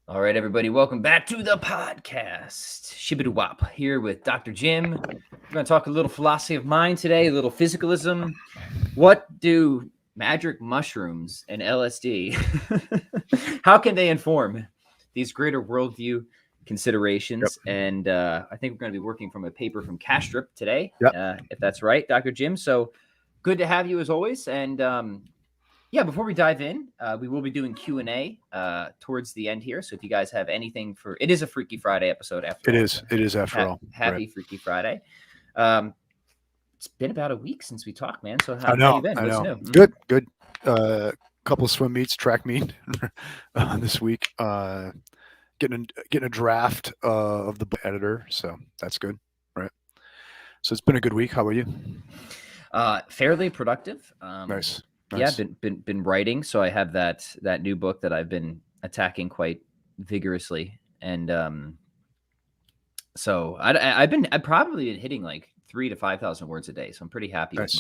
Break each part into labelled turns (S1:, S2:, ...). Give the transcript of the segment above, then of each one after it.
S1: All right, everybody, welcome back to the podcast. Shibbity Wop here with Dr. Jim. We're going to talk a little philosophy of mind today, a little physicalism. What do magic mushrooms and LSD, how can they inform these greater worldview considerations?
S2: Yep.
S1: And I think we're going to be working from a paper from Kastrup today,
S2: Yep.
S1: if that's right, Dr. Jim. So good to have you as always. And yeah, before we dive in, we will be doing Q&A towards the end here. So if you guys have anything for, it is a Freaky Friday episode after all.
S2: It is after all.
S1: Happy
S2: Right.
S1: Freaky Friday. It's been about a week since we talked, man. So
S2: I
S1: how
S2: know.
S1: you been?
S2: I
S1: What's
S2: know.
S1: new?
S2: Good. Good. Couple of swim meets, track meet this week. Getting a draft of the editor, so that's good. Right. So it's been a good week. How about you?
S1: Fairly productive.
S2: Nice.
S1: Yeah, been writing, so I have that new book that I've been attacking quite vigorously, and so I've probably been hitting like 3,000 to 5,000 words a day, so I'm pretty happy with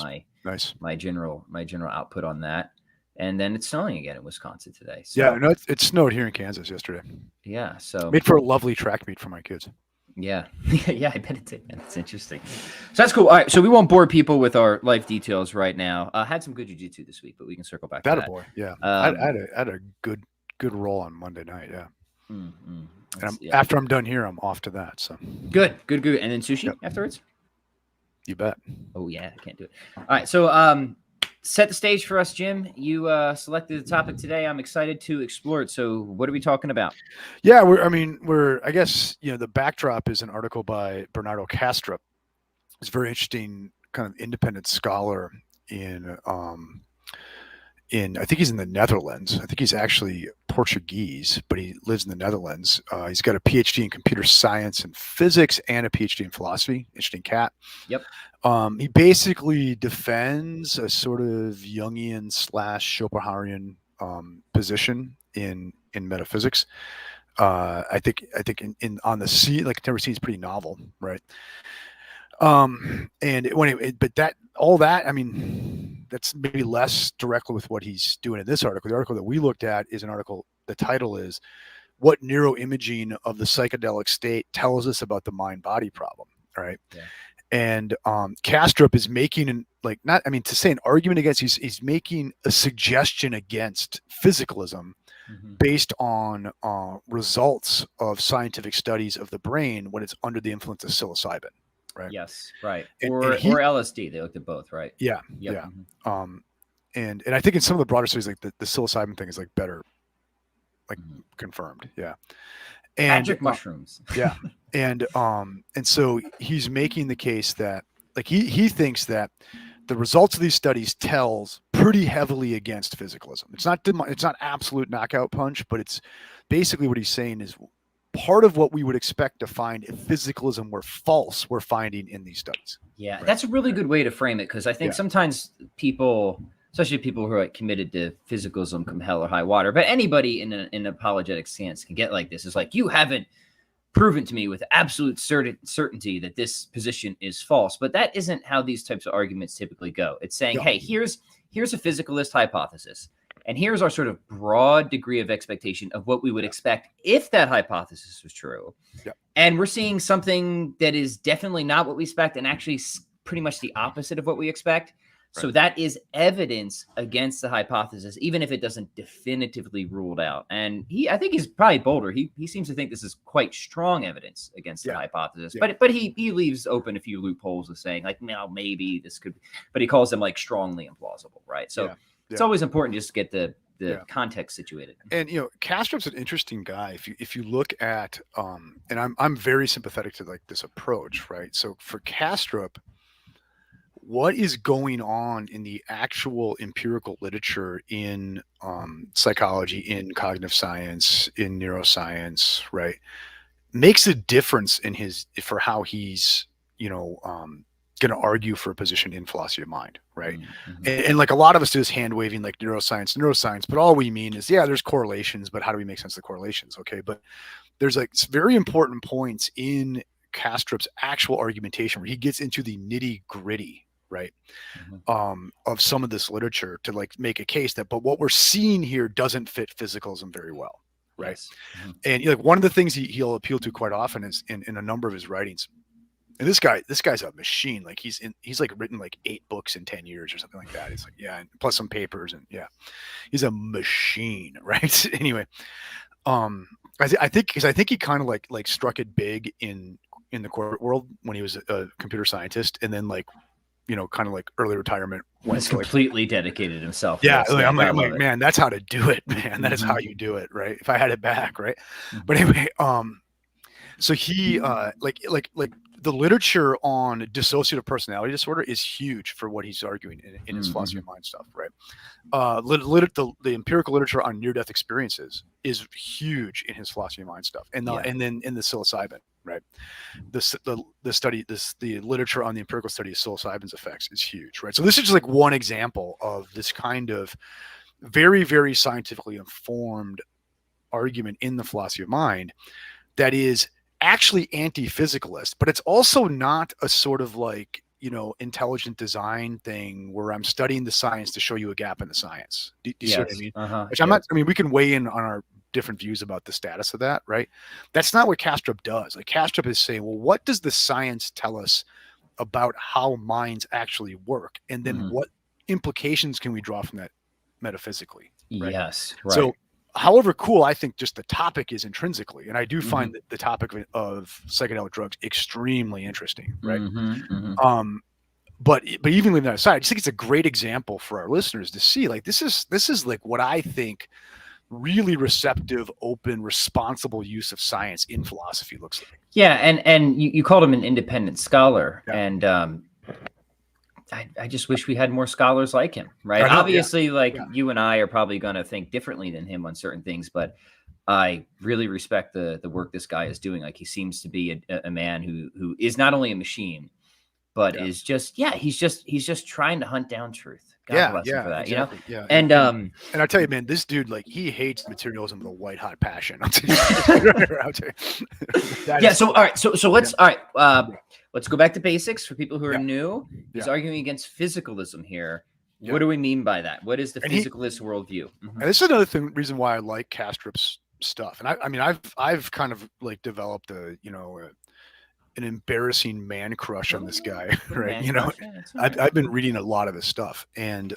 S1: my general output on that. And then it's snowing again in Wisconsin today. So,
S2: yeah, no, it snowed here in Kansas yesterday.
S1: Yeah, so
S2: made for a lovely track meet for my kids.
S1: Yeah, yeah, I bet it did. It's interesting. So that's cool. All right, so we won't bore people with our life details right now. I had some good jiu-jitsu this week, but we can circle back to that.
S2: Boy, yeah. I had a good roll on Monday night, yeah. And after I'm done here, I'm off to that. So
S1: good. And then sushi afterwards?
S2: You bet.
S1: Oh yeah, I can't do it. All right, so set the stage for us, Jim. You selected the topic today. I'm excited to explore it. So what are we talking about?
S2: Yeah, I guess, the backdrop is an article by Bernardo Kastrup. He's a very interesting kind of independent scholar in I think he's in the Netherlands. I think he's actually Portuguese, but he lives in the Netherlands. He's got a PhD in computer science and physics and a PhD in philosophy. Interesting cat.
S1: Yep.
S2: He basically defends a sort of Jungian / Schopenhauerian position in metaphysics. I think in on the sea, like contemporary scene is pretty novel, right? That's maybe less directly with what he's doing in this article. The article that we looked at is an article. The title is "What Neuroimaging of the Psychedelic State Tells Us About the Mind-Body Problem." Right. Yeah. And Kastrup is making to say an argument against. He's making a suggestion against physicalism. Mm-hmm. Based on results of scientific studies of the brain when it's under the influence of psilocybin. Right.
S1: Yes. Right. Or LSD. They looked at both. Right.
S2: Yeah. Yep. Yeah. Mm-hmm. And I think in some of the broader studies, like the psilocybin thing is like better, like confirmed. Yeah. And
S1: magic mushrooms.
S2: Yeah. And so he's making the case that like he thinks that the results of these studies tells pretty heavily against physicalism. It's not absolute knockout punch, but it's basically what he's saying is part of what we would expect to find if physicalism were false, we're finding in these studies.
S1: Yeah, right? That's a really good way to frame it, because I think sometimes people, especially people who are like committed to physicalism come hell or high water, but anybody in an apologetic stance can get like this. It's like, you haven't proven to me with absolute certainty that this position is false. But that isn't how these types of arguments typically go. It's saying, hey, here's a physicalist hypothesis. And here's our sort of broad degree of expectation of what we would expect if that hypothesis was true. Yeah. And we're seeing something that is definitely not what we expect and actually pretty much the opposite of what we expect. Right. So that is evidence against the hypothesis, even if it doesn't definitively rule it out. And I think he's probably bolder. He seems to think this is quite strong evidence against the hypothesis. Yeah. But he leaves open a few loopholes of saying like, no, maybe this could, but he calls them like strongly implausible, right? So it's always important just to get the context situated.
S2: And Kastrup's an interesting guy. If you look at and I'm very sympathetic to like this approach, right? So for Kastrup, what is going on in the actual empirical literature in psychology, in cognitive science, in neuroscience, right, makes a difference in for how he's going to argue for a position in philosophy of mind, right? Mm-hmm. And like a lot of us do this hand waving like neuroscience, but all we mean is, there's correlations, but how do we make sense of the correlations? Okay. But there's like very important points in Kastrup's actual argumentation where he gets into the nitty gritty, right? Mm-hmm. Of some of this literature to like make a case that, but what we're seeing here doesn't fit physicalism very well. right?
S1: Yes. Mm-hmm.
S2: And like one of the things he'll appeal to quite often is in a number of his writings. And this guy's a machine. Like he's like written like 8 books in 10 years or something like that. He's like, yeah, and plus some papers, and yeah, he's a machine, right? Anyway, I think because I think he kind of like struck it big in the corporate world when he was a computer scientist, and then like kind of like early retirement went
S1: He's
S2: to like
S1: completely dedicated himself.
S2: yeah,
S1: This.
S2: like,
S1: Yeah,
S2: I'm
S1: I
S2: like
S1: love it.
S2: man, that's how to do it, man. That is how you do it, right? If I had it back, right? But anyway, so he like the literature on dissociative personality disorder is huge for what he's arguing in his philosophy of mind stuff, right? The empirical literature on near-death experiences is huge in his philosophy of mind stuff, and then in the psilocybin, right? The literature on the empirical study of psilocybin's effects is huge, right? So this is just like one example of this kind of very, very scientifically informed argument in the philosophy of mind that is actually anti-physicalist, but it's also not a sort of like intelligent design thing where I'm studying the science to show you a gap in the science. Do you see what I mean? Which I'm not. I mean, we can weigh in on our different views about the status of that, right? That's not what Kastrup does. Like Kastrup is saying, well, what does the science tell us about how minds actually work, and then what implications can we draw from that metaphysically? Right?
S1: Yes, right.
S2: So, however cool I think just the topic is intrinsically, and I do find that the topic of psychedelic drugs extremely interesting, right? But even leaving that aside, I just think it's a great example for our listeners to see. Like this is like what I think really receptive, open, responsible use of science in philosophy looks like.
S1: Yeah, and you called him an independent scholar, and I just wish we had more scholars like him, right? Obviously, you and I are probably going to think differently than him on certain things, but I really respect the work this guy is doing. Like he seems to be a man who is not only a machine, but is just he's just trying to hunt down truth. God bless him for that,
S2: exactly. Yeah,
S1: and
S2: I tell you, man, this dude, like, he hates materialism with a white hot passion. I'll tell you.
S1: So all right, so let's let's go back to basics for people who are new. He's arguing against physicalism here. What do we mean by that? What is the physicalist worldview?
S2: And this is another reason why I like Kastrup's stuff. And I mean, I've kind of like developed an embarrassing man crush on this guy, right? I've been reading a lot of his stuff, and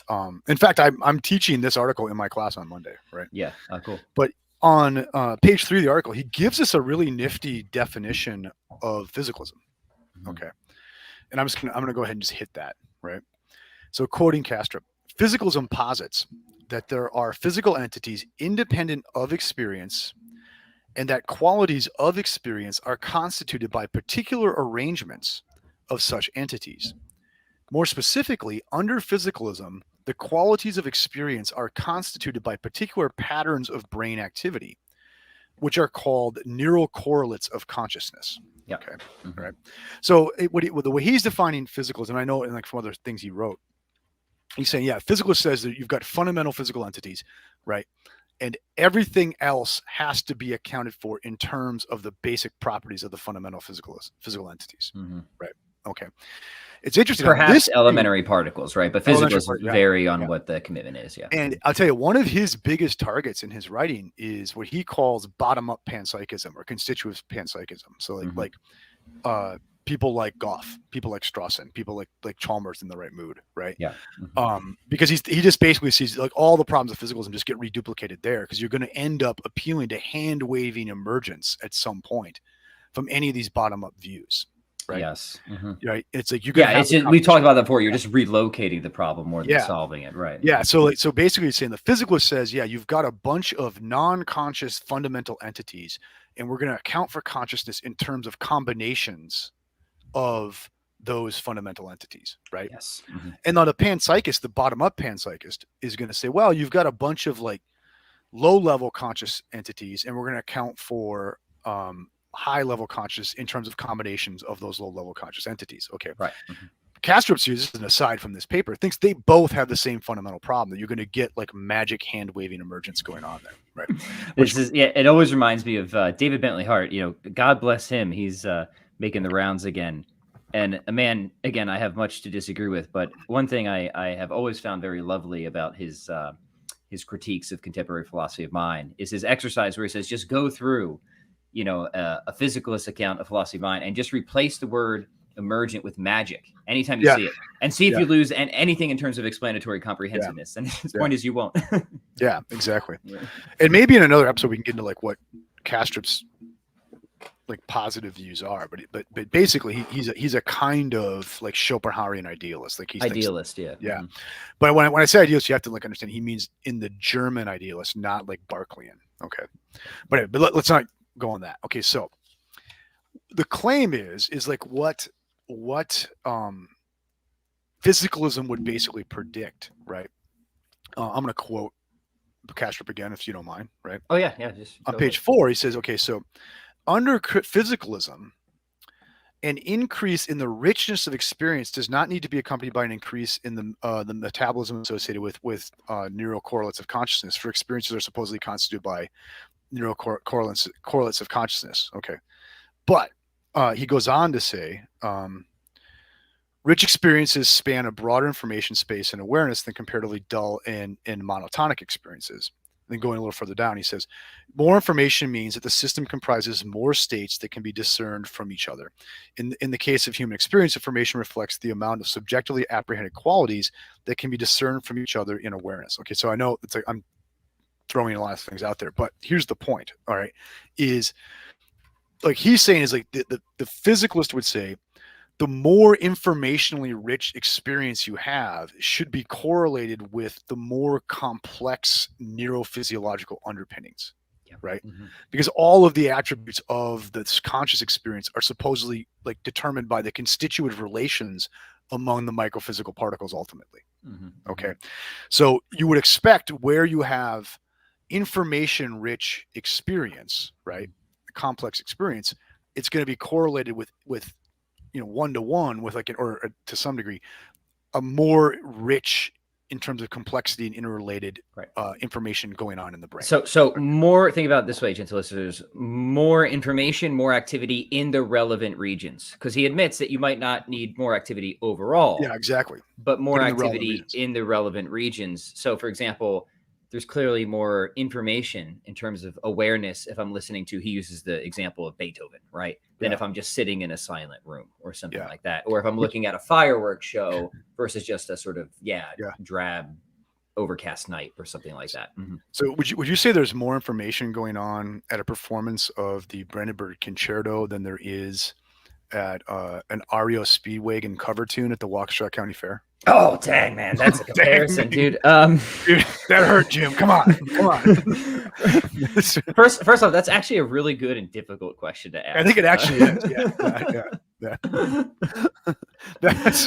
S2: in fact, I'm teaching this article in my class on Monday, right?
S1: Yeah, cool.
S2: But on page 3 of the article, he gives us a really nifty definition of physicalism. Okay, and I'm gonna go ahead and just hit that, right? So, quoting Kastrup, physicalism posits that there are physical entities independent of experience, and that qualities of experience are constituted by particular arrangements of such entities. More specifically, under physicalism, the qualities of experience are constituted by particular patterns of brain activity, which are called neural correlates of consciousness.
S1: Yeah.
S2: Okay. Right. So the way he's defining physicalism, I know, and like from other things he wrote, he's saying, physicalist says that you've got fundamental physical entities, right? And everything else has to be accounted for in terms of the basic properties of the fundamental physical entities, right? Okay. It's interesting.
S1: Perhaps elementary particles, right? But physicalists vary on what the commitment is. Yeah.
S2: And I'll tell you, one of his biggest targets in his writing is what he calls bottom-up panpsychism or constitutive panpsychism. So like people like Goff, people like Strawson, people like Chalmers in the right mood, right?
S1: Yeah.
S2: Because he just basically sees like all the problems of physicalism just get reduplicated there, because you're going to end up appealing to hand-waving emergence at some point from any of these bottom-up views. Right.
S1: Yes.
S2: Right. It's like
S1: we talked about that before. You're just relocating the problem more than solving it. Right.
S2: Yeah. So basically, it's saying the physicalist says, you've got a bunch of non-conscious fundamental entities, and we're going to account for consciousness in terms of combinations of those fundamental entities. Right.
S1: Yes.
S2: And now the panpsychist, the bottom-up panpsychist, is going to say, well, you've got a bunch of like low-level conscious entities, and we're going to account for high-level conscious in terms of combinations of those low-level conscious entities. Okay.
S1: Right.
S2: Kastrup's here, this is an aside from this paper, thinks they both have the same fundamental problem, that you're going to get like magic hand-waving emergence going on there. Right.
S1: It always reminds me of David Bentley Hart. God bless him. He's making the rounds again. And a man, again, I have much to disagree with, but one thing I have always found very lovely about his his critiques of contemporary philosophy of mind, is his exercise where he says, just go through, a physicalist account of philosophy of mind and just replace the word emergent with magic anytime you see it, and see if you lose anything in terms of explanatory comprehensiveness. And his point is you won't.
S2: Yeah, exactly. And maybe in another episode we can get into like what Kastrup's like positive views are, but basically he's a kind of like Schopenhauerian idealist. Like he's
S1: idealist,
S2: yeah. Mm-hmm. But when I say idealist, you have to like understand he means in the German idealist, not like Berkeleyan. Okay, but let's not go on that. Okay, so the claim is like what physicalism would basically predict, right? I'm going to quote Kastrup again, if you don't mind, right?
S1: Oh yeah. Just
S2: on page 4, he says, okay, so under physicalism, an increase in the richness of experience does not need to be accompanied by an increase in the metabolism associated with neural correlates of consciousness, for experiences are supposedly constituted by neural correlates of consciousness. Okay, but he goes on to say, rich experiences span a broader information space and awareness than comparatively dull and monotonic experiences. Then going a little further down, he says, more information means that the system comprises more states that can be discerned from each other. In the case of human experience, information reflects the amount of subjectively apprehended qualities that can be discerned from each other in awareness. Okay, so I know it's like I'm throwing a lot of things out there, but here's the point, all right, is like he's saying is like the physicalist would say, the more informationally rich experience you have should be correlated with the more complex neurophysiological underpinnings, right? Mm-hmm. Because all of the attributes of this conscious experience are supposedly like determined by the constitutive relations among the microphysical particles ultimately. Mm-hmm. Okay. So you would expect where you have information rich experience, right? Complex experience, it's going to be correlated with one-to-one with like or to some degree a more rich in terms of complexity and interrelated information going on in the brain.
S1: So more, think about it this way, gentle listeners, more information, more activity in the relevant regions, because he admits that you might not need more activity overall.
S2: Yeah, exactly.
S1: But more activity in the relevant regions. So for example, there's clearly more information in terms of awareness if I'm listening to, he uses the example of Beethoven, right? Than if I'm just sitting in a silent room or something like that. Or if I'm looking at a fireworks show versus just a sort of, drab overcast night or something like that. Mm-hmm.
S2: So would you say there's more information going on at a performance of the Brandenburg Concerto than there is at an REO Speedwagon cover tune at the Waukesha County Fair?
S1: Oh, dang, man. That's a comparison, dude.
S2: Dude. That hurt, Jim. Come on.
S1: First off, that's actually a really good and difficult question to ask.
S2: I think it actually is. Yeah.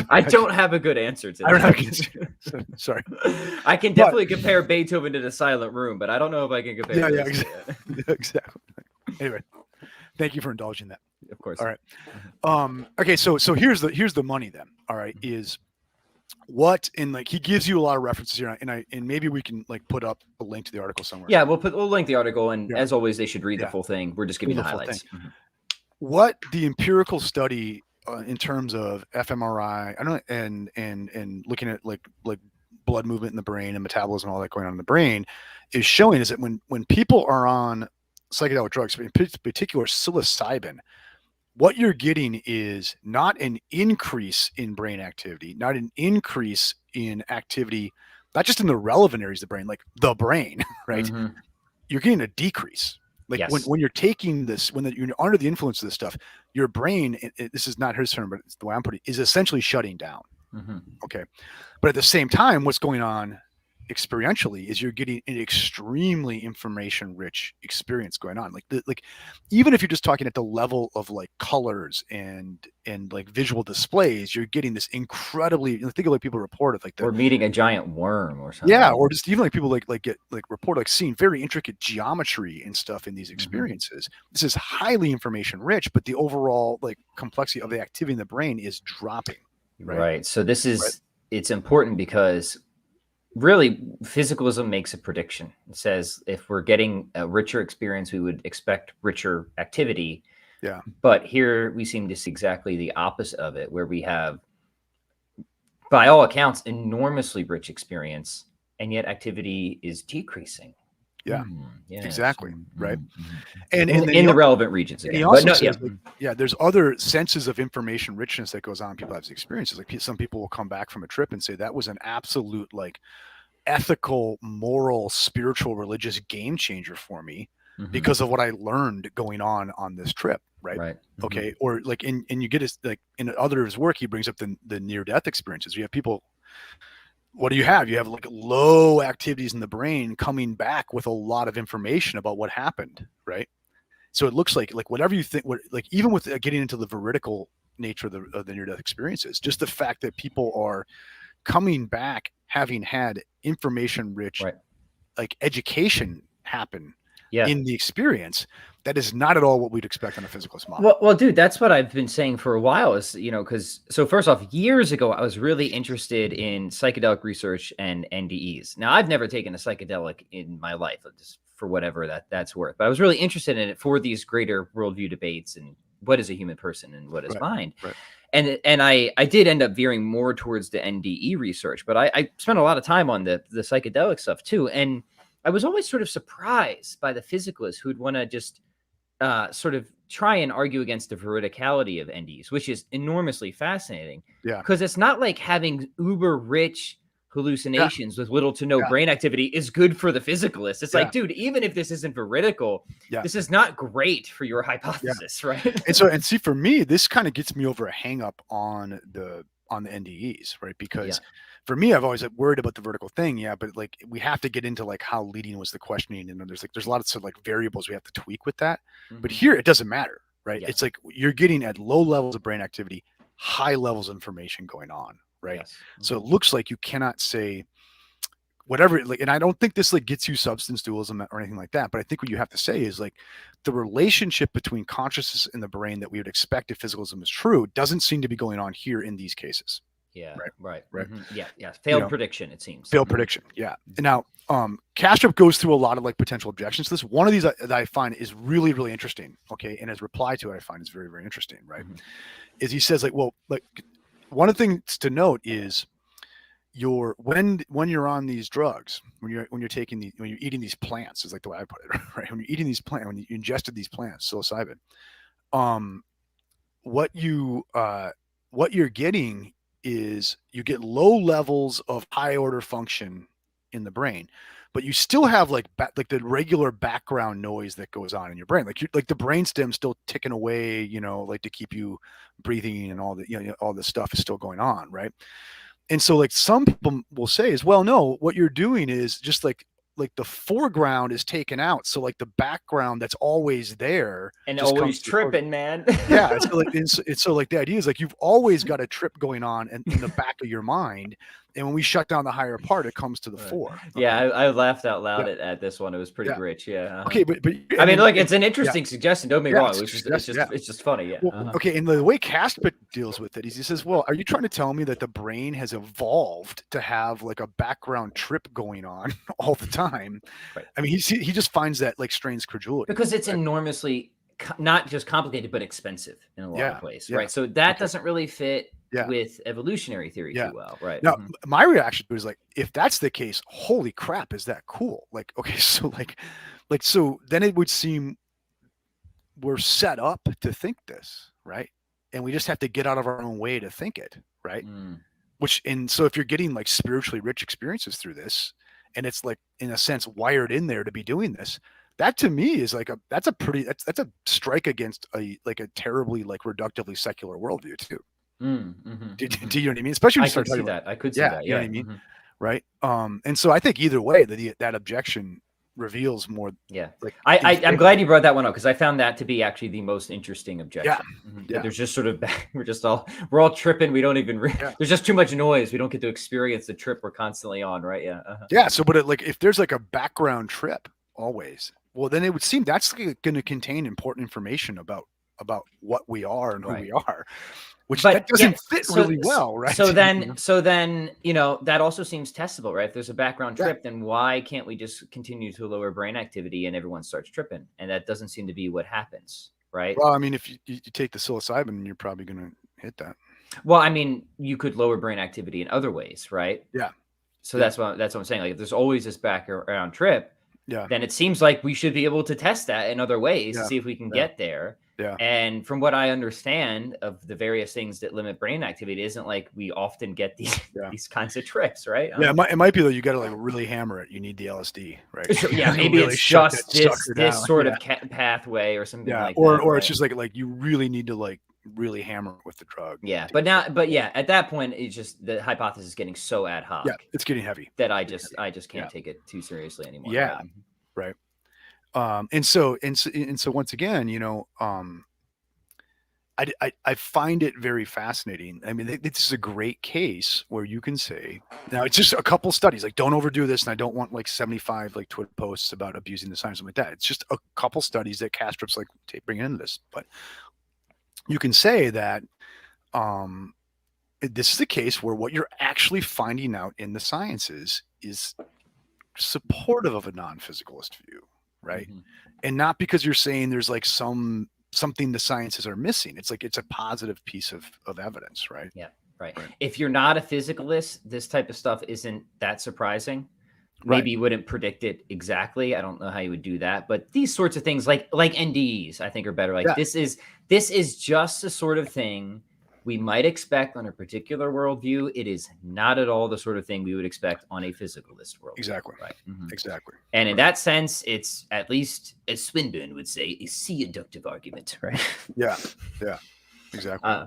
S1: I don't have a good answer to that.
S2: I don't have sorry.
S1: I can definitely compare Beethoven to The Silent Room, but I don't know if I can compare
S2: exactly. Anyway, thank you for indulging that.
S1: Of course.
S2: All right. Okay, so here's the money then. All right, is what in like he gives you a lot of references here, and maybe we can like put up a link to the article somewhere.
S1: Yeah, we'll link the article, and as always, they should read the full thing. We're just giving the highlights. Mm-hmm.
S2: What the empirical study in terms of fMRI, I don't know, and looking at like blood movement in the brain and metabolism and all that going on in the brain is showing is that when people are on psychedelic drugs, in particular psilocybin, what you're getting is not an increase in brain activity, not an increase in activity, not just in the relevant areas of the brain, like the brain, right? Mm-hmm. You're getting a decrease. Like when you're taking this, when you're under the influence of this stuff, your brain, this is not his term, but it's the way I'm putting it, is essentially shutting down. Mm-hmm. Okay. But at the same time, what's going on experientially is you're getting an extremely information rich experience going on. Like even if you're just talking at the level of like colors and like visual displays, you're getting this incredibly, think of like people report of like
S1: or meeting a giant worm or something.
S2: Yeah, or just even like people get report like seeing very intricate geometry and stuff in these experiences. Mm-hmm. This is highly information rich, but the overall like complexity of the activity in the brain is dropping.
S1: Right. So this is it's important because really, physicalism makes a prediction. It says if we're getting a richer experience, we would expect richer activity.
S2: Yeah.
S1: But here we seem to see exactly the opposite of it, where we have, by all accounts, enormously rich experience and yet activity is decreasing.
S2: Yeah,
S1: Yeah,
S2: exactly. Right.
S1: mhm.
S2: And
S1: In,
S2: then
S1: in the relevant regions
S2: and he
S1: again, but
S2: also
S1: no,
S2: says, like, yeah, there's other senses of information richness that goes on. People have these experiences. Like some people will come back from a trip and say that was an absolute like ethical, moral, spiritual, religious game changer for me because of what I learned going on this trip. Right.
S1: Right.
S2: Okay. Or like, and you get his, like in other of his work, he brings up the near death experiences. You have people, what do you have? You have like low activities in the brain coming back with a lot of information about what happened. Right. So it looks like whatever you think, like even with getting into the veridical nature of the near death experiences, just the fact that people are coming back having had information rich,
S1: Right.
S2: like education happen
S1: Yeah.
S2: in the experience, that is not at all what we'd expect on a physicalist model.
S1: Well, dude, that's what I've been saying for a while is, because so first off, years ago, I was really interested in psychedelic research and NDEs. Now, I've never taken a psychedelic in my life, just for whatever that's worth, but I was really interested in it for these greater worldview debates and what is a human person and what is mind.
S2: Right.
S1: And I did end up veering more towards the NDE research, but I spent a lot of time on the psychedelic stuff too. And I was always sort of surprised by the physicalists who'd want to just sort of try and argue against the veridicality of NDEs, which is enormously fascinating.
S2: Yeah.
S1: Because it's not like having uber rich hallucinations with little to no brain activity is good for the physicalist. It's like, dude, even if this isn't veridical, this is not great for your hypothesis, right?
S2: And see, for me, this kind of gets me over a hang up on the NDEs, right? Because for me, I've always worried about the vertical thing. Yeah. But like, we have to get into like how leading was the questioning. And there's a lot of sort of like variables we have to tweak with that. But here it doesn't matter, right? It's like you're getting at low levels of brain activity, high levels of information going on, right? So it looks like you cannot say whatever, like, and I don't think this like gets you substance dualism or anything like that, but I think what you have to say is like the relationship between consciousness and the brain that we would expect if physicalism is true doesn't seem to be going on here in these cases.
S1: Yeah.
S2: Right.
S1: Yeah. Failed prediction, it seems.
S2: Failed prediction. Yeah. And now, Kastrup goes through a lot of like potential objections to this. One of these that I find is really, really interesting. Okay. And his reply to it, I find is very, very interesting. Right. Is he says like, well, like one of the things to note is when you're on these drugs, when you're eating these plants, is like the way I put it, right? When you're eating these plants, when you ingested these plants, psilocybin, what you're getting is you get low levels of high order function in the brain, but you still have like the regular background noise that goes on in your brain. Like the brainstem's still ticking away, like to keep you breathing, and all the, all this stuff is still going on. Right. And so like some people will say is, well, no, what you're doing is just like the foreground is taken out. So like the background that's always there
S1: and always tripping, man.
S2: Yeah. So like the idea is like, you've always got a trip going on in the back of your mind. And when we shut down the higher part, it comes to the fore. Okay?
S1: Yeah. I laughed out loud at this one. It was pretty rich. Yeah.
S2: Okay. But
S1: I mean, look, it's an interesting suggestion. Don't get me wrong. It's just funny. Yeah.
S2: Well, okay. And the way Kastrup deals with it is he says, well, are you trying to tell me that the brain has evolved to have like a background trip going on all the time? Right. I mean, he just finds that like strains credulity.
S1: Because it's enormously not just complicated, but expensive in a lot of ways. Right. So that doesn't really fit with evolutionary theory too well. Right.
S2: Now, my reaction was like, if that's the case, holy crap, is that cool? Like, okay, so so then it would seem we're set up to think this, right? And we just have to get out of our own way to think it, right? So if you're getting like spiritually rich experiences through this, and it's like in a sense wired in there to be doing this, that to me is like that's a strike against a terribly like reductively secular worldview too. Do you know what I mean? Especially when you start talking about,
S1: I could see that.
S2: You know what I mean? Right. And so I think either way that objection reveals more.
S1: Yeah. Like I'm glad you brought that one up, because I found that to be actually the most interesting objection. Yeah. There's just sort of we're all tripping. We don't even there's just too much noise. We don't get to experience the trip we're constantly on. Right. Yeah.
S2: Yeah. So, but if there's like a background trip always, well, then it would seem that's going to contain important information about what we are and who we are. Which that doesn't fit really well, right?
S1: So then, that also seems testable, right? If there's a background trip, then why can't we just continue to lower brain activity and everyone starts tripping? And that doesn't seem to be what happens, right?
S2: Well, I mean, if you take the psilocybin, you're probably going to hit that.
S1: Well, I mean, you could lower brain activity in other ways, right?
S2: Yeah.
S1: So that's what I'm saying. Like, if there's always this background trip,
S2: Yeah.
S1: then it seems like we should be able to test that in other ways to see if we can get there.
S2: Yeah.
S1: And from what I understand of the various things that limit brain activity, it isn't like we often get these kinds of trips, right?
S2: Yeah, it might be though. You got to like really hammer it. You need the LSD, right?
S1: So, yeah, maybe
S2: really
S1: it's just this
S2: down.
S1: sort of pathway or something like that.
S2: Or
S1: right?
S2: it's just like you really need to like really hammer it with the drug.
S1: Yeah, but at that point, it's just the hypothesis is getting so ad hoc.
S2: Yeah, it's getting heavy
S1: that I just can't take it too seriously anymore.
S2: Yeah, right. And so once again, you know, I find it very fascinating. I mean, this is a great case where you can say, now it's just a couple studies, like don't overdo this. And I don't want like 75 like Twitter posts about abusing the science like that. It's just a couple studies that Kastrup's like bringing into this, but you can say that this is a case where what you're actually finding out in the sciences is supportive of a non-physicalist view, right? And not because you're saying there's like something the sciences are missing. It's like it's a positive piece of evidence, right?
S1: Yeah, right. If you're not a physicalist, this type of stuff isn't that surprising.
S2: Right.
S1: Maybe you wouldn't predict it exactly. I don't know how you would do that, but these sorts of things like NDEs, I think are better. Like this is just the sort of thing we might expect on a particular worldview. It is not at all the sort of thing we would expect on a physicalist worldview.
S2: Exactly.
S1: Right.
S2: Exactly.
S1: And in that sense, it's at least, as Swinburne would say, a C-inductive argument, right?
S2: Yeah. Yeah. Exactly.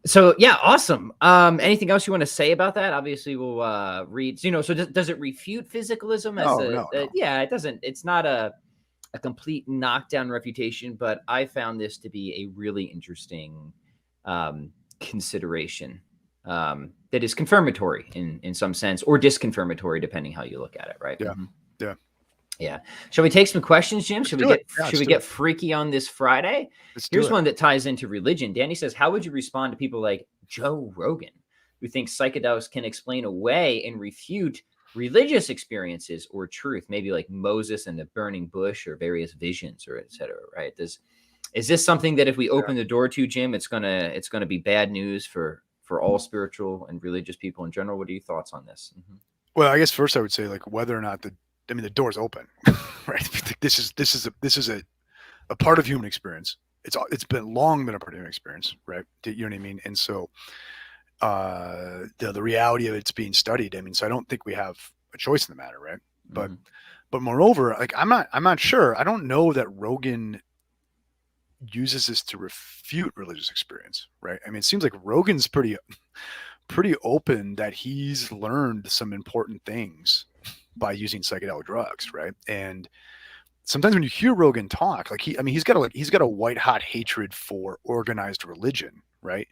S1: So yeah, awesome. Anything else you want to say about that? Obviously, we'll read. You know, so does it refute physicalism?
S2: No.
S1: Yeah, it doesn't. It's not a complete knockdown refutation, but I found this to be a really interesting consideration that is confirmatory in some sense, or disconfirmatory, depending how you look at it, right?
S2: Yeah.
S1: Yeah. Shall we take some questions, Jim? Should we get freaky on this Friday? Here's one that ties into religion. Danny says, how would you respond to people like Joe Rogan, who thinks psychedelics can explain away and refute religious experiences or truth, maybe like Moses and the burning bush or various visions or et cetera, right? Is this something that if we open the door to, Jim, it's gonna be bad news for all spiritual and religious people in general? What are your thoughts on this?
S2: Well, I guess first I would say like whether or not the door's open, right? This is a part of human experience. It's been long been a part of human experience, right? You know what I mean? And so the reality of it's being studied. I mean, so I don't think we have a choice in the matter, right? But moreover, like I'm not sure. I don't know that Rogan uses this to refute religious experience, right? I mean, it seems like Rogan's pretty open that he's learned some important things by using psychedelic drugs, right? And sometimes when you hear Rogan talk, like he's got a white hot hatred for organized religion, right?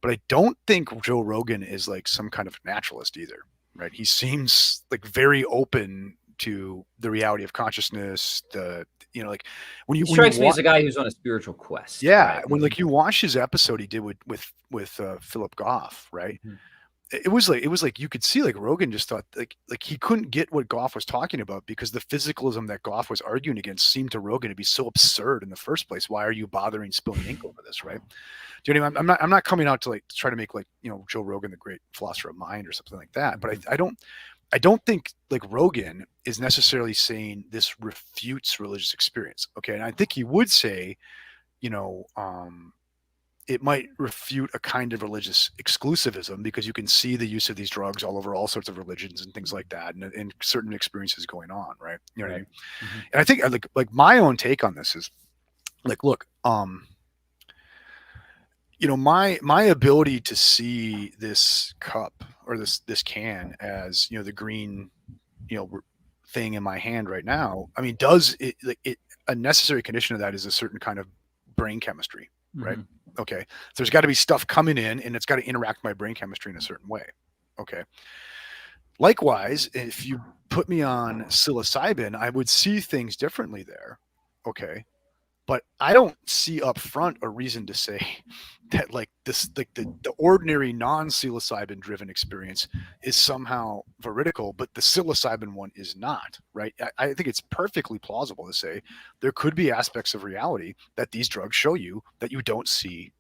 S2: But I don't think Joe Rogan is like some kind of naturalist either, right? He seems like very open to the reality of consciousness. Like when you
S1: strikes me as a guy who's on a spiritual quest.
S2: Yeah,
S1: right?
S2: when like you watch his episode he did with Philip Goff, right? It was like you could see like Rogan just thought like he couldn't get what Goff was talking about because the physicalism that Goff was arguing against seemed to Rogan to be so absurd in the first place. Why are you bothering spilling ink over this, right? Do you know what I mean? I'm not coming out to like try to make like, you know, Joe Rogan the great philosopher of mind or something like that, but I don't think like Rogan is necessarily saying this refutes religious experience. Okay, and I think he would say, you know, it might refute a kind of religious exclusivism because you can see the use of these drugs all over all sorts of religions and things like that, and certain experiences going on, right? You know what I mean? And I think like my own take on this is like, look, you know, my ability to see this cup or this can as, you know, the green, you know, thing in my hand right now, I mean, a necessary condition of that is a certain kind of brain chemistry, right? Okay. So there's got to be stuff coming in and it's got to interact with my brain chemistry in a certain way. Okay. Likewise, if you put me on psilocybin, I would see things differently there. Okay. But I don't see up front a reason to say that like this, like the ordinary non-psilocybin driven experience is somehow veridical, but the psilocybin one is not, right? I think it's perfectly plausible to say there could be aspects of reality that these drugs show you that you don't see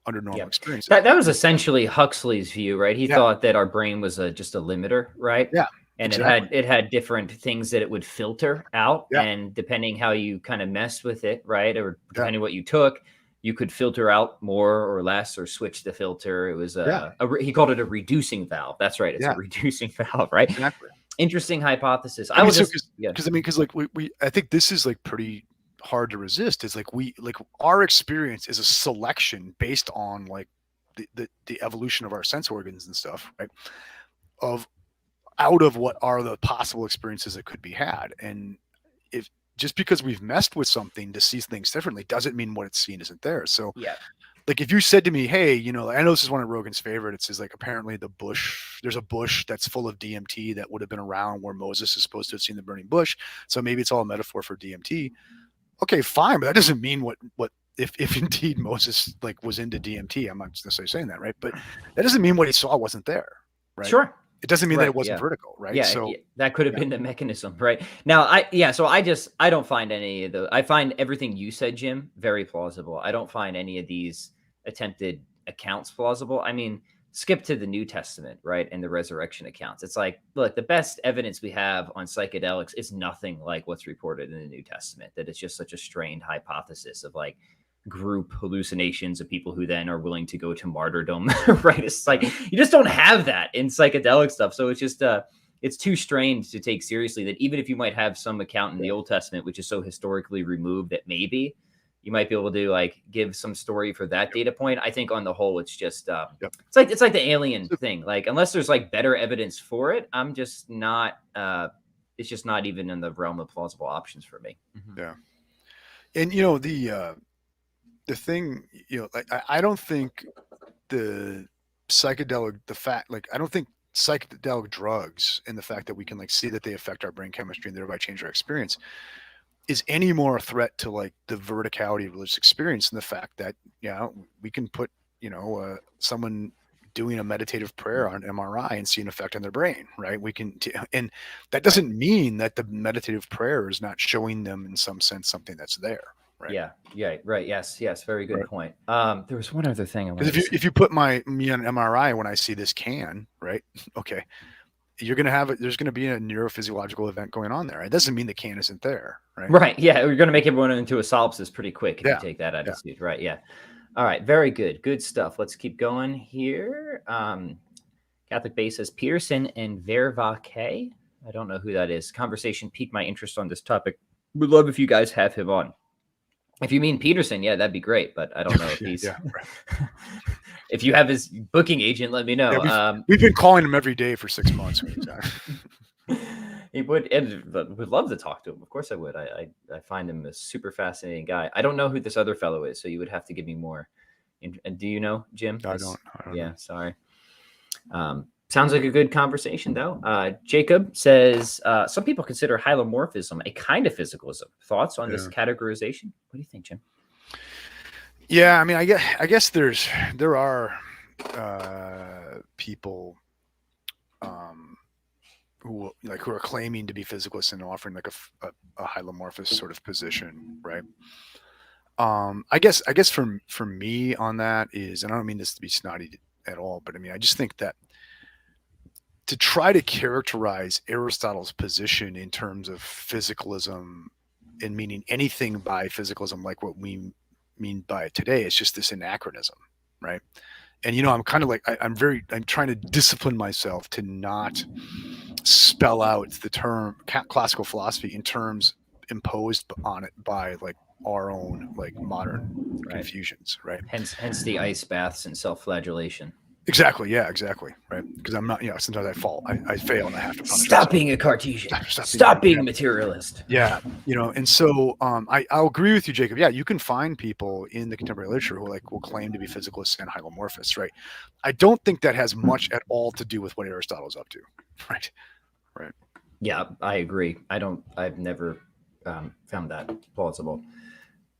S2: under normal experiences.
S1: That was essentially Huxley's view, right? He thought that our brain was just a limiter, right?
S2: Yeah.
S1: And
S2: exactly.
S1: it had different things that it would filter out,
S2: Yeah.
S1: and depending how you kind of messed with it, right, or
S2: Yeah.
S1: depending what you took, you could filter out more or less, or switch the filter. It was he called it a reducing valve. That's right, it's a reducing valve, right?
S2: Exactly.
S1: Interesting hypothesis.
S2: I mean, because like we I think this is like pretty hard to resist. Is like our experience is a selection based on like the evolution of our sense organs and stuff, right? Of out of what are the possible experiences that could be had. And if just because we've messed with something to see things differently doesn't mean what it's seen isn't there. So like if you said to me, hey, you know, I know this is one of Rogan's favorites, is like apparently there's a bush that's full of DMT that would have been around where Moses is supposed to have seen the burning bush. So maybe it's all a metaphor for DMT. Okay, fine, but that doesn't mean what if indeed Moses like was into DMT. I'm not necessarily saying that, right? But that doesn't mean what he saw wasn't there, right?
S1: Sure.
S2: It doesn't mean that it wasn't vertical, right?
S1: Yeah, so that could have been the mechanism, right? Now, I don't find any of the. I find everything you said, Jim, very plausible. I don't find any of these attempted accounts plausible. I mean, skip to the New Testament, right, and the resurrection accounts. It's like, look, the best evidence we have on psychedelics is nothing like what's reported in the New Testament. That it's just such a strained hypothesis of like group hallucinations of people who then are willing to go to martyrdom, right? It's like you just don't have that in psychedelic stuff. So it's just it's too strained to take seriously, that even if you might have some account in the Old Testament which is so historically removed that maybe you might be able to like give some story for that data point. I think on the whole it's just it's like the alien thing. Like unless there's like better evidence for it, I'm just not it's just not even in the realm of plausible options for me.
S2: Yeah. And you know the thing, you know, like I don't think I don't think psychedelic drugs and the fact that we can like see that they affect our brain chemistry and thereby change our experience is any more a threat to like the verticality of religious experience than the fact that, you know, we can put, you know, someone doing a meditative prayer on an MRI and see an effect on their brain, right? And that doesn't mean that the meditative prayer is not showing them in some sense something that's there. Right.
S1: Yeah. Right. Yes. Very good point. There was one other thing I wanted to say.
S2: If you put me on an MRI when I see this can, right? Okay. There's going to be a neurophysiological event going on there. It doesn't mean the can isn't there. Right.
S1: Right. Yeah. We're going to make everyone into a solipsist pretty quick if you take that attitude. Right. Yeah. All right. Very good. Good stuff. Let's keep going here. Catholic Base says Peterson and Vervaeke. I don't know who that is. Conversation piqued my interest on this topic. Would love if you guys have him on. If you mean Peterson, yeah, that'd be great. But I don't know if he's. If you have his booking agent, let me know.
S2: Yeah, we've been calling him every day for 6 months.
S1: He would love to talk to him. Of course, I would. I find him a super fascinating guy. I don't know who this other fellow is, so you would have to give me more. And do you know, Jim?
S2: I don't know.
S1: Sorry. Sounds like a good conversation, though. Jacob says, some people consider hylomorphism a kind of physicalism. Thoughts on this categorization? What do you think, Jim?
S2: Yeah, I mean, I guess there are people who are claiming to be physicalists and offering like a hylomorphous sort of position, right? I guess for me on that is, and I don't mean this to be snotty at all, but I mean, I just think that to try to characterize Aristotle's position in terms of physicalism and meaning anything by physicalism like what we mean by it today, is just this anachronism, right? And you know, I'm kind of like I'm trying to discipline myself to not spell out the term classical philosophy in terms imposed on it by like our own like modern confusions, right?
S1: Hence the ice baths and self-flagellation.
S2: Exactly. Yeah, exactly. Right. Because I'm not, you know, sometimes I fail and I have to punish
S1: myself. Being a Cartesian. Stop being a materialist.
S2: Yeah. You know, and so I'll agree with you, Jacob. Yeah, you can find people in the contemporary literature who will claim to be physicalists and hylomorphists, right? I don't think that has much at all to do with what Aristotle's up to. Right. Right.
S1: Yeah, I agree. I've never found that plausible.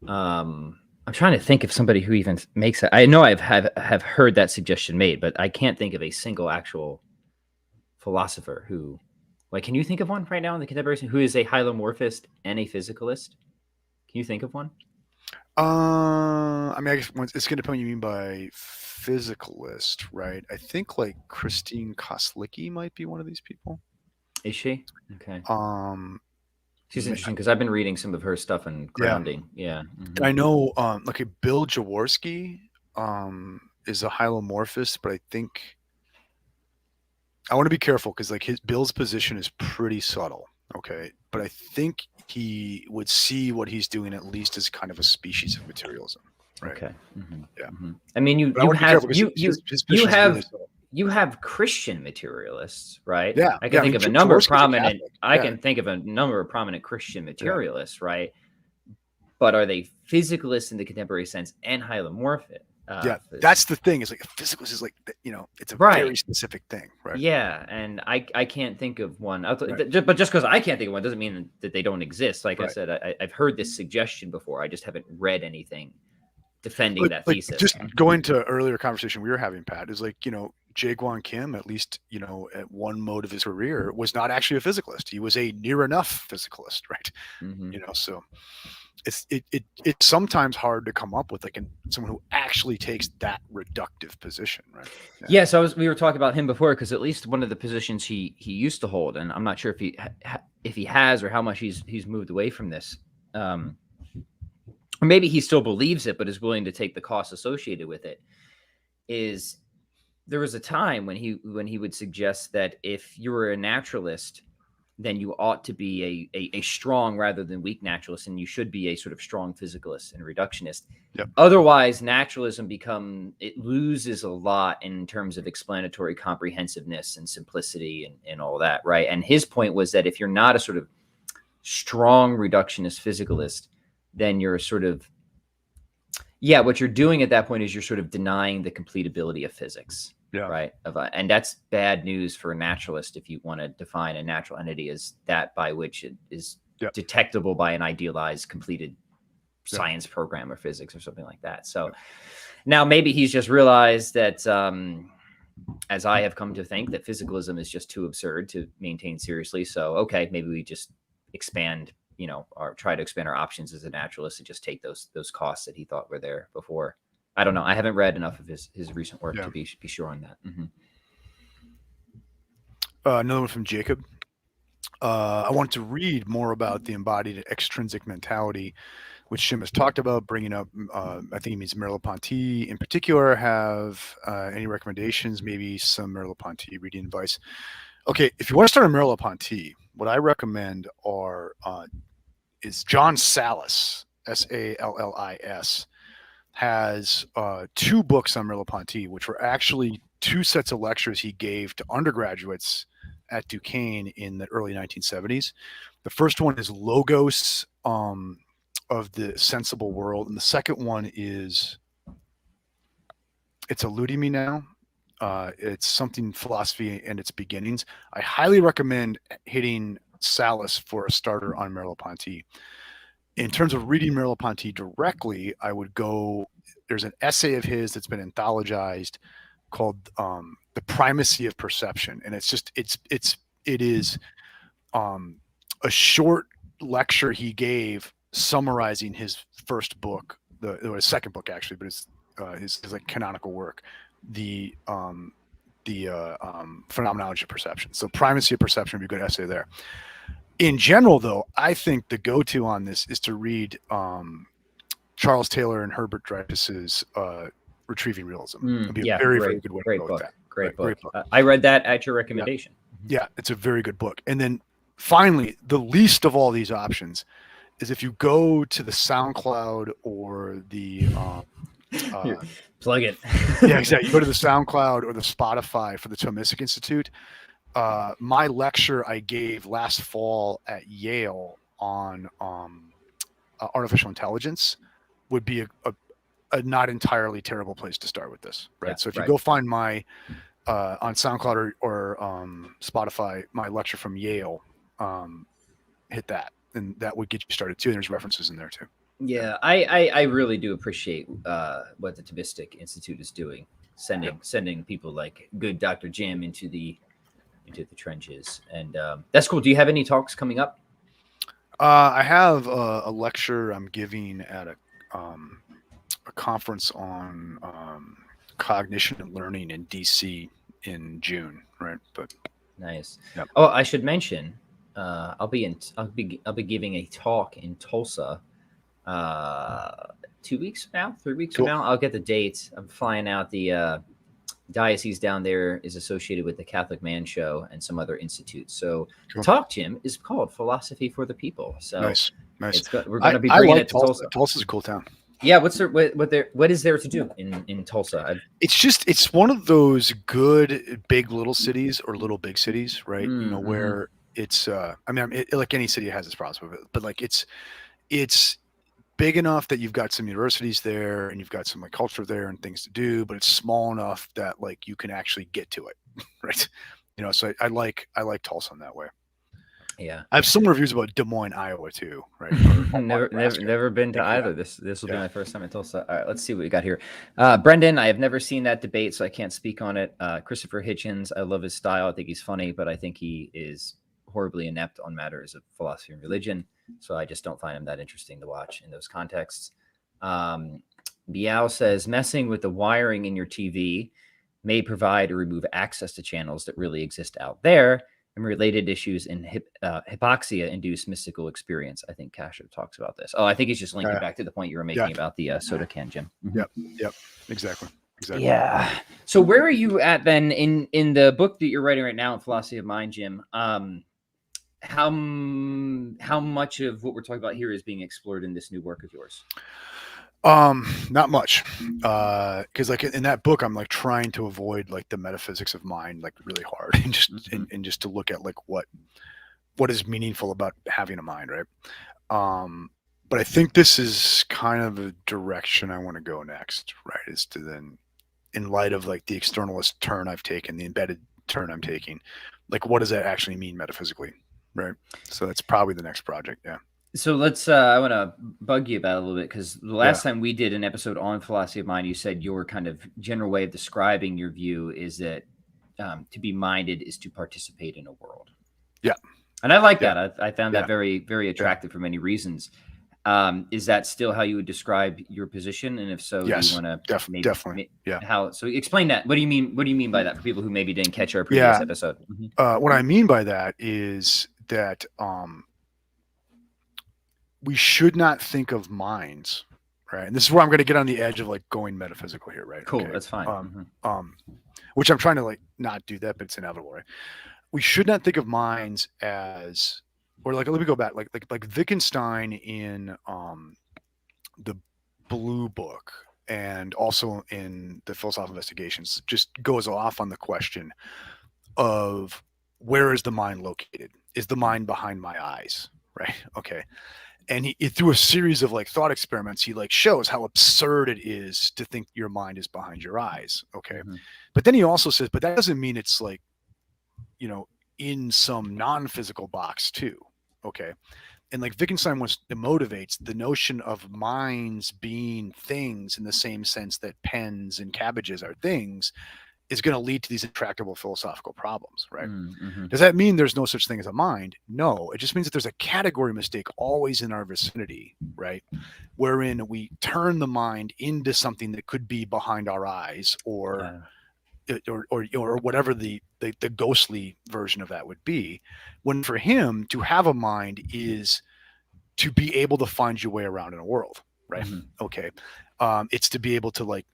S1: I'm trying to think of somebody who even makes it. I know have heard that suggestion made, but I can't think of a single actual philosopher who, like, can you think of one right now in the contemporary who is a hylomorphist and a physicalist? Can you think of one?
S2: I mean, I guess it's going to depend what you mean by physicalist, right? I think like Christine Koslicki might be one of these people.
S1: Is she? Okay.
S2: Um,
S1: She's interesting because I've been reading some of her stuff and
S2: yeah,
S1: grounding. Yeah.
S2: and I know, like Bill Jaworski, is a hylomorphist, but I think I want to be careful because like Bill's position is pretty subtle. Okay, but I think he would see what he's doing at least as kind of a species of materialism, right?
S1: Okay.
S2: Yeah.
S1: I mean,
S2: But I want to be careful because his position is really subtle.
S1: you have Christian materialists, right?
S2: Yeah,
S1: I
S2: yeah.
S1: can
S2: I mean,
S1: think of a number of
S2: Jaworski's a
S1: prominent.
S2: Catholic.
S1: I
S2: Yeah,
S1: can think of a number of prominent Christian
S2: yeah,
S1: materialists, right? But are they physicalists in the contemporary sense and hylomorphic?
S2: yeah. That's the thing. Is like a physicalist is like it's a very
S1: Right.
S2: specific thing, right?
S1: Yeah, and I can't think of one.
S2: Right.
S1: But just because I can't think of one doesn't mean that they don't exist. Like I
S2: Right.
S1: said, I've heard this suggestion before. I just haven't read anything defending that
S2: Like
S1: thesis.
S2: just going to earlier conversation we were having, Pat, is like Jae Kim, at least at one mode of his career, was not actually a physicalist. He was a near enough physicalist, right? So it's sometimes hard to come up with like someone who actually takes that reductive position, right?
S1: Yeah. So we were talking about him before because at least one of the positions he used to hold, and I'm not sure if he has or how much he's moved away from this, or maybe he still believes it but is willing to take the costs associated with it. Is there was a time when he would suggest that if you were a naturalist, then you ought to be a strong rather than weak naturalist, and you should be a sort of strong physicalist and reductionist.
S2: Yep.
S1: Otherwise, naturalism loses a lot in terms of explanatory comprehensiveness and simplicity and all that, right? And his point was that if you're not a sort of strong reductionist physicalist, then you're sort of what you're doing at that point is you're sort of denying the completability of physics.
S2: Yeah.
S1: Right. And that's bad news for a naturalist if you want to define a natural entity as that by which it is detectable by an idealized, completed science program or physics or something like that. So now maybe he's just realized that, as I have come to think, that physicalism is just too absurd to maintain seriously. So, okay, maybe we just expand, or try to expand our options as a naturalist and just take those costs that he thought were there before. I don't know. I haven't read enough of his recent work to be sure on that.
S2: Another one from Jacob. I wanted to read more about the embodied extrinsic mentality, which Jim has talked about, bringing up, I think he means Merleau-Ponty in particular. Have any recommendations, maybe some Merleau-Ponty reading advice? Okay, if you want to start on Merleau-Ponty, what I recommend is John Sallis, Sallis, has 2 books on Merleau-Ponty, which were actually 2 sets of lectures he gave to undergraduates at Duquesne in the early 1970s. The first one is Logos of the Sensible World, and the second one is, it's eluding me now. It's something philosophy and its beginnings. I highly recommend hitting Sallis for a starter on Merleau-Ponty. In terms of reading Merleau-Ponty directly, I would go, there's an essay of his that's been anthologized called The Primacy of Perception. And it is a short lecture he gave summarizing his first book, his second book actually, but it's his like canonical work, the Phenomenology of Perception. So Primacy of Perception would be a good essay there. In general, though, I think the go-to on this is to read Charles Taylor and Herbert Dreyfus's Retrieving Realism. It'd be a very, very good way to go with that.
S1: Great book. I read that at your recommendation.
S2: Yeah, it's a very good book. And then finally, the least of all these options is if you go to the SoundCloud or the
S1: plug it.
S2: Yeah, exactly. You go to the SoundCloud or the Spotify for the Thomistic Institute. My lecture I gave last fall at Yale on artificial intelligence would be a not entirely terrible place to start with this, right?
S1: Yeah,
S2: so if you go find my on SoundCloud or Spotify, my lecture from Yale, hit that, and that would get you started too. And there's references in there too.
S1: Yeah, I really do appreciate what the Thomistic Institute is doing, sending people like good Dr. Jim into the trenches, and that's cool. Do you have any talks coming up?
S2: I have a lecture I'm giving at a conference on cognition and learning in DC in June, right? But
S1: Nice.
S2: yep.
S1: Oh, I should mention, I'll be giving a talk in Tulsa, 2 weeks from now, 3 weeks from
S2: Cool.
S1: now. I'll get the dates. I'm flying out. The diocese down there is associated with the Catholic Man Show and some other institutes. So the
S2: Cool.
S1: talk, Jim, is called Philosophy for the People. So
S2: Nice.
S1: we're going to be
S2: I
S1: bringing
S2: like
S1: it to
S2: Tulsa.
S1: Tulsa.
S2: Tulsa's a cool town.
S1: Yeah, what is there to do in Tulsa?
S2: It's one of those good big little cities or little big cities, right? You know,
S1: Mm-hmm.
S2: where it's I mean, like any city has its problems with it, but like it's big enough that you've got some universities there and you've got some like culture there and things to do, but it's small enough that like you can actually get to it, right? You know, so I like Tulsa in that way.
S1: Yeah,
S2: I have some reviews about Des Moines, Iowa too, right?
S1: never been to either.
S2: Yeah.
S1: This will be my first time in Tulsa. All right, let's see what we got here. Brendan, I have never seen that debate, so I can't speak on it. Christopher Hitchens, I love his style. I think he's funny, but I think he is horribly inept on matters of philosophy and religion. So I just don't find him that interesting to watch in those contexts. Biao says messing with the wiring in your TV may provide or remove access to channels that really exist out there, and related issues in hypoxia-induced mystical experience. I think Kasher talks about this. Oh, I think he's just linking back to the point you were making about the soda can, Jim.
S2: Mm-hmm. Yep, exactly.
S1: Yeah. So where are you at then in the book that you're writing right now in Philosophy of Mind, Jim? How much of what we're talking about here is being explored in this new work of yours?
S2: Not much, because like in that book I'm like trying to avoid like the metaphysics of mind like really hard and just and just to look at like what is meaningful about having a mind, right? But I think this is kind of the direction I want to go next, right? Is to then, in light of like the externalist turn I've taken, the embedded turn I'm taking, like what does that actually mean metaphysically, right? So that's probably the next project. Yeah.
S1: So let's I want to bug you about it a little bit, because the last time we did an episode on philosophy of mind, you said your kind of general way of describing your view is that to be minded is to participate in a world.
S2: Yeah.
S1: And I like that. I found that very, very attractive for many reasons. Is that still how you would describe your position? And if so,
S2: yes,
S1: do you want to
S2: definitely. Yeah.
S1: How? So explain that. What do you mean? What do you mean by that for people who maybe didn't catch our previous episode?
S2: What I mean by that is that we should not think of minds, right? And this is where I'm going to get on the edge of like going metaphysical here, right?
S1: Cool, okay. That's fine.
S2: Which I'm trying to like not do that, but it's inevitable, right? We should not think of minds as, or like, let me go back, like Wittgenstein in the Blue Book and also in the Philosophical Investigations just goes off on the question of where is the mind located? Is the mind behind my eyes, right? Okay. And he through a series of like thought experiments, he like shows how absurd it is to think your mind is behind your eyes. Okay. But then he also says, but that doesn't mean it's like, you know, in some non-physical box too. Okay. And like Wittgenstein motivates the notion of minds being things in the same sense that pens and cabbages are things is going to lead to these intractable philosophical problems, right? Does that mean there's no such thing as a mind? No, it just means that there's a category mistake always in our vicinity, right? Wherein we turn the mind into something that could be behind our eyes or whatever the ghostly version of that would be, when for him to have a mind is to be able to find your way around in a world, right? Okay. It's to be able to like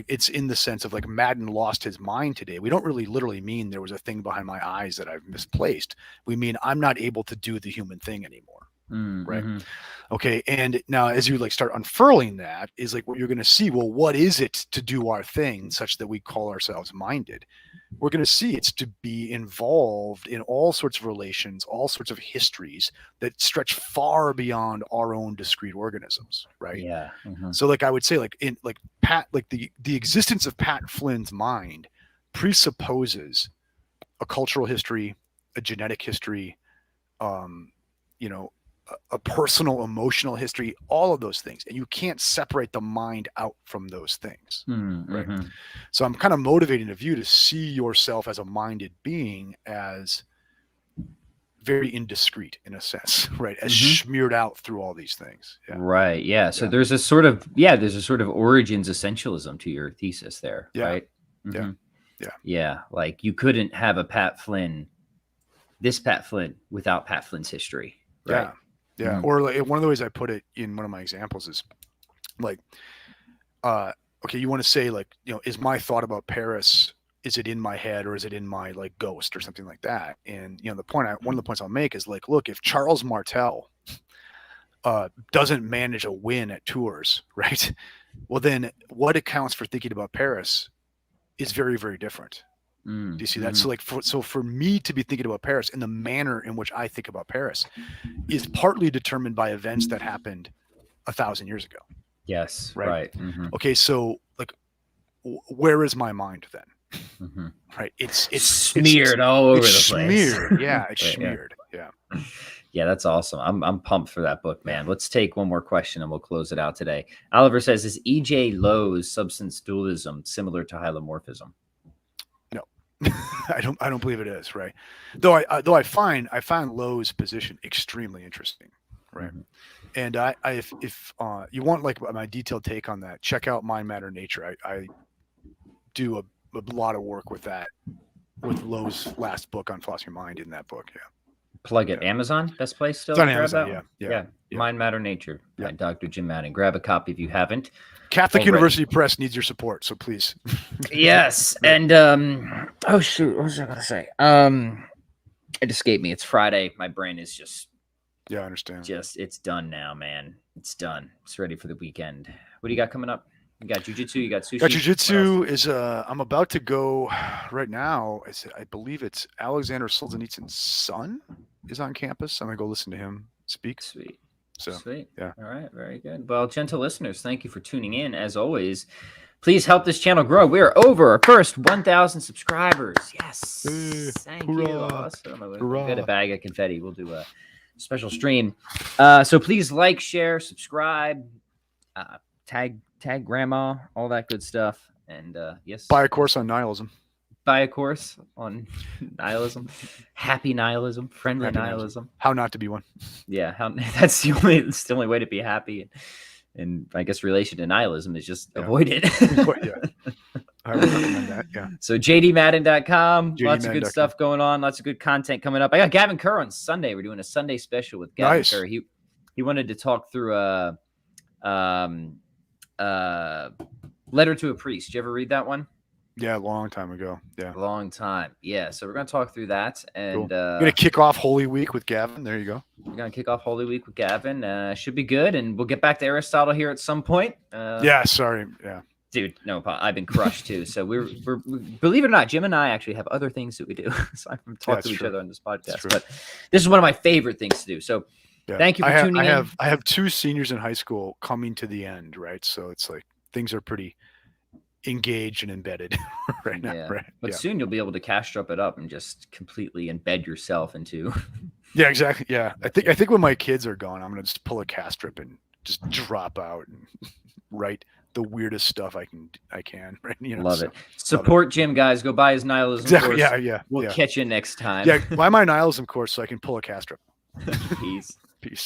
S2: it's in the sense of like Madden lost his mind today. We don't really literally mean there was a thing behind my eyes that I've misplaced. We mean I'm not able to do the human thing anymore. Right. Okay. And now as you like start unfurling that is like what you're going to see. Well, what is it to do our thing such that we call ourselves minded? We're going to see it's to be involved in all sorts of relations, all sorts of histories that stretch far beyond our own discrete organisms. Right.
S1: Yeah.
S2: So like I would say like in like Pat, like the existence of Pat Flynn's mind presupposes a cultural history, a genetic history, you know, a personal emotional history, all of those things. And you can't separate the mind out from those things. Right. So I'm kind of motivating of you to see yourself as a minded being as very indiscreet in a sense, right? As smeared out through all these things. Yeah.
S1: Right. Yeah. So there's a sort of origins essentialism to your thesis there, right?
S2: Yeah.
S1: Yeah. Like you couldn't have this Pat Flynn without Pat Flynn's history. Right.
S2: Yeah. Or like, one of the ways I put it in one of my examples is like, okay, you want to say like, is my thought about Paris, is it in my head or is it in my like ghost or something like that? And one of the points I'll make is like, look, if Charles Martel doesn't manage a win at Tours, right? Well, then what accounts for thinking about Paris is very, very different. Do you see that? So like, for me to be thinking about Paris and the manner in which I think about Paris is partly determined by events that happened 1,000 years ago.
S1: Yes. Right.
S2: Okay. So like, where is my mind then? Right. It's
S1: smeared all over the place.
S2: Smeared. Yeah. It's smeared. Yeah.
S1: Yeah. That's awesome. I'm pumped for that book, man. Let's take one more question and we'll close it out today. Oliver says, is E.J. Lowe's substance dualism similar to Hypomorphism?
S2: No, I don't believe it is. Right. Though I find Lowe's position extremely interesting. Right. And if you want like my detailed take on that, check out Mind, Matter, Nature. I do a lot of work with that, with Lowe's last book on philosophy of mind in that book. Yeah.
S1: Plug it. Amazon, best place still?
S2: It's on Amazon. Yeah.
S1: Mind, Matter, Nature by Dr. Jim Madden. Grab a copy if you haven't.
S2: Catholic University Press needs your support, so please.
S1: Yes. And oh shoot, what was I gonna say? It escaped me. It's Friday. My brain is just
S2: I understand.
S1: It's done now, man. It's done. It's ready for the weekend. What do you got coming up? You got jujitsu, you got sushi.
S2: Jujitsu is I'm about to go right now. I believe it's Alexander Solzhenitsyn's son is on campus. I'm gonna go listen to him speak.
S1: Sweet.
S2: So
S1: sweet.
S2: Yeah.
S1: All right, very good. Well, gentle listeners, thank you for tuning in. As always, please help this channel grow. We are over our first 1,000 subscribers. Yes. Thank you. Awesome. We'll get a bag of confetti. We'll do a special stream. So please like, share, subscribe, tag grandma, all that good stuff. And yes,
S2: buy a course on nihilism.
S1: Buy a course on nihilism, happy nihilism, friendly nihilism.
S2: How not to be one.
S1: Yeah, that's the only way to be happy. And I guess relation to nihilism is just avoid it.
S2: I would recommend that. Yeah.
S1: So jdmadden.com, lots of good stuff going on, lots of good content coming up. I got Gavin Kerr on Sunday. We're doing a Sunday special with Gavin Kerr. He wanted to talk through Letter to a Priest. Did you ever read that one?
S2: Yeah, a long time ago. Yeah.
S1: Long time. Yeah. So we're going to talk through that. And
S2: we're going to kick off Holy Week with Gavin. There you go.
S1: We're going to kick off Holy Week with Gavin. Should be good. And we'll get back to Aristotle here at some point.
S2: Yeah. Sorry. Yeah.
S1: Dude, no, I've been crushed too. So we're believe it or not, Jim and I actually have other things that we do aside from talk to each other on this podcast. But this is one of my favorite things to do. So thank you for tuning in.
S2: I have two seniors in high school coming to the end, right? So it's like things are pretty engaged and embedded right now.
S1: Yeah.
S2: Right?
S1: But soon you'll be able to castrop it up and just completely embed yourself into.
S2: Yeah, exactly. Yeah, I think when my kids are gone, I'm gonna just pull a castrip and just drop out and write the weirdest stuff I can. Right?
S1: Love it. Support Jim, guys. Go buy his nihilism course.
S2: Yeah.
S1: We'll catch you next time.
S2: Yeah, buy my nihilism course so I can pull a castrip.
S1: Peace.
S2: Peace.